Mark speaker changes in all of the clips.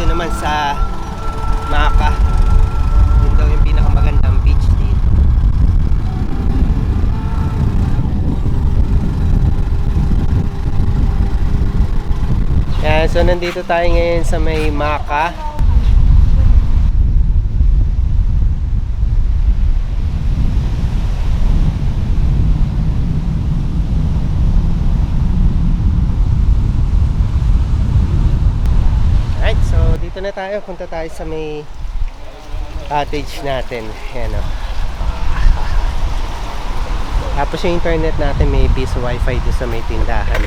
Speaker 1: dito naman sa Maka. Yun daw yung pinakamagandang beach dito. Yan, so nandito tayo ngayon sa may Maka. Dito na tayo, punta tayo sa may cottage natin. Ayan o. Tapos yung internet natin may piso wifi doon sa may tindahan.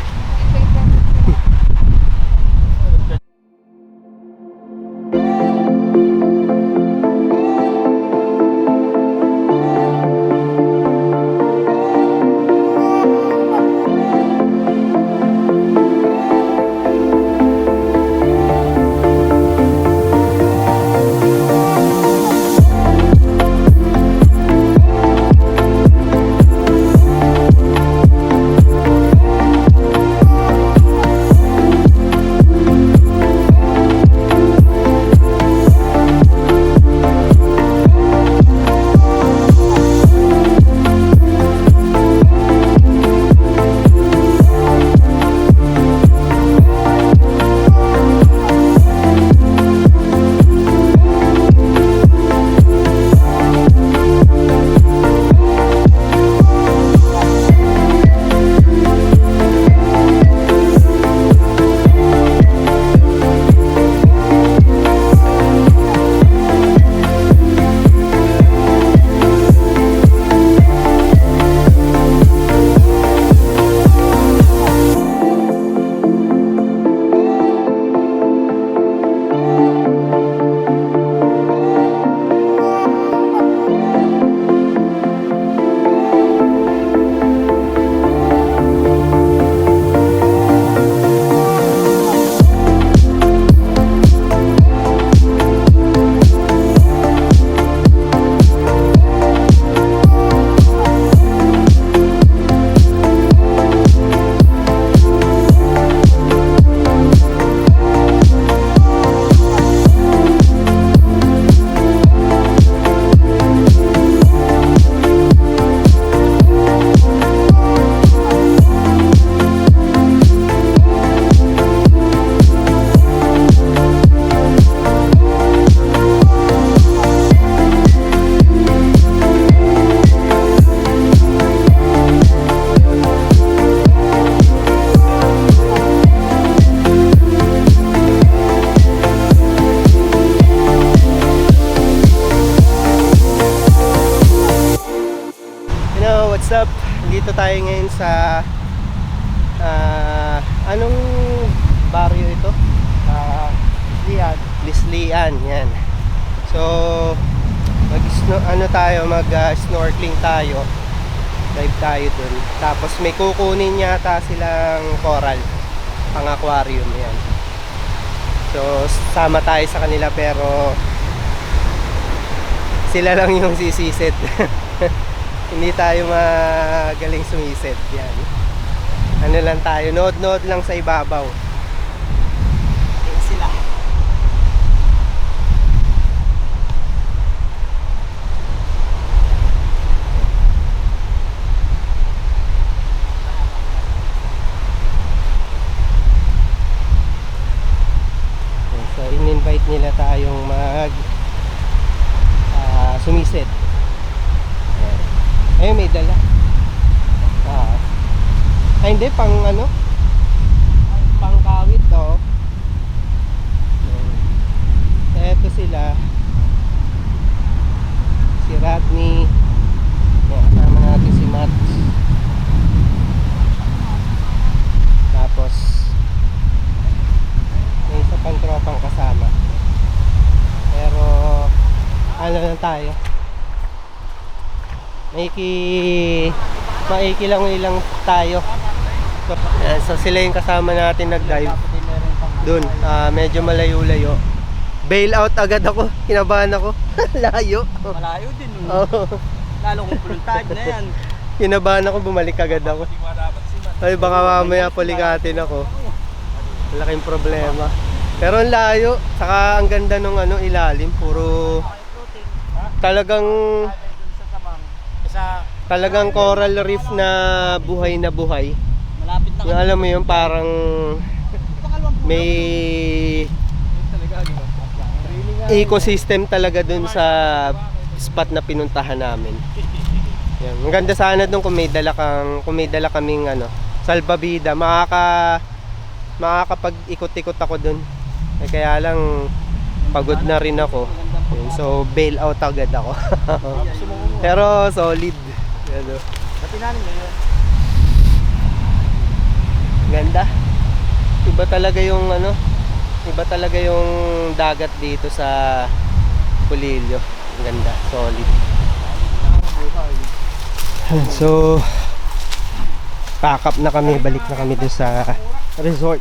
Speaker 1: What's up? Dito tayo ngayon sa anong baryo ito? Lislian, yan. So mag-snorkeling tayo. Dive tayo dun. Tapos may kukunin yata silang coral, pang aquarium, yan. So sama tayo sa kanila pero sila lang yung sisisid. Hindi tayo magaling sumisid. Yan. Ano lang tayo, nood-nood lang sa ibabaw. Yan sila. So in-invite nila tayong sumisid. Ayun, may dala. Hindi, pang kawit to. Eto sila. Si Rodney. Kasama natin si Matt. Tapos may isa pang tropang kasama. Pero ano lang tayo, maiki lang tayo. So sila yung kasama natin nag-dive dun. Medyo malayo-layo. Bail out agad ako. Kinabahan ako. Layo.
Speaker 2: Malayo din.
Speaker 1: Oh.
Speaker 2: Lalo kung puluntad na yan.
Speaker 1: Kinabahan ako, bumalik agad ako. Ay, baka mamaya palikatin ako. Malaking problema. Pero ang layo, saka ang ganda nung ano, ilalim, puro talagang talagang coral reef na buhay na buhay.
Speaker 2: Malapit na
Speaker 1: Yung alam mo yun, parang may ecosystem talaga dun sa spot na pinuntahan namin. Yan. Ang ganda sana dun kung may dala kaming ano, salbabida, makakapag-ikot-ikot ako dun. Eh, kaya lang pagod na rin ako. Yan. So bail out agad ako. Pero solid. Ano.
Speaker 2: Pati namin ngayon.
Speaker 1: Ganda. Iba talaga yung ano, iba talaga yung dagat dito sa Pulilio. Ang ganda, solid. So pack up na kami, balik na kami doon sa resort.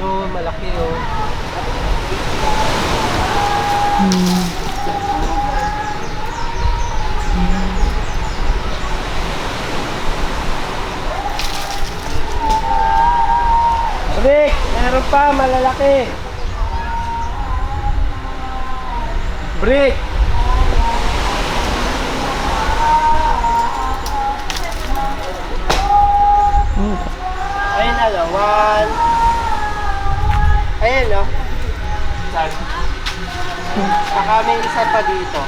Speaker 1: So malaki oh. Rick, meron pa malalaki. Brick. Ayun na lang, one. Ayun no. Saan? Saka may isa pa dito.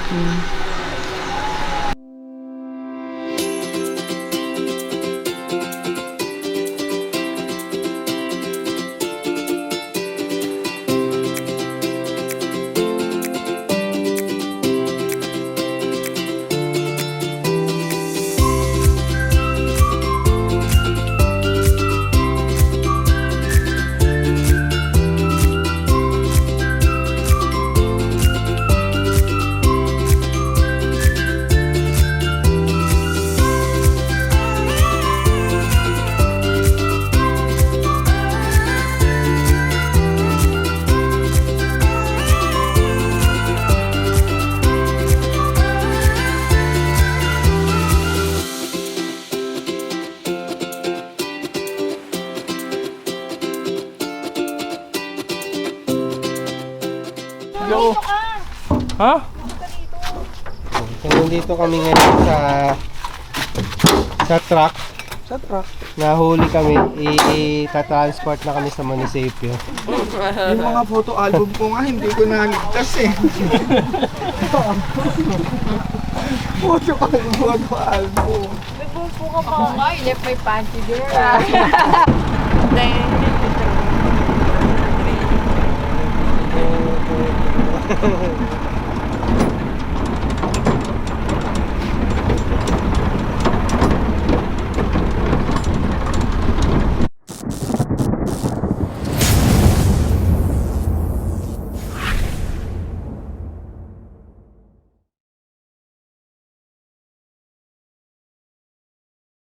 Speaker 3: Ha?
Speaker 1: So, nandito kami ngayon sa truck.
Speaker 3: Sa truck.
Speaker 1: Nahuli kami, i-transport na kami sa munisipyo.
Speaker 3: Yung mga photo album ko nga, hindi ko naligtas eh. Photo album.
Speaker 4: Nagpumpo ka pa. Oo nga, you left my panty there. Then,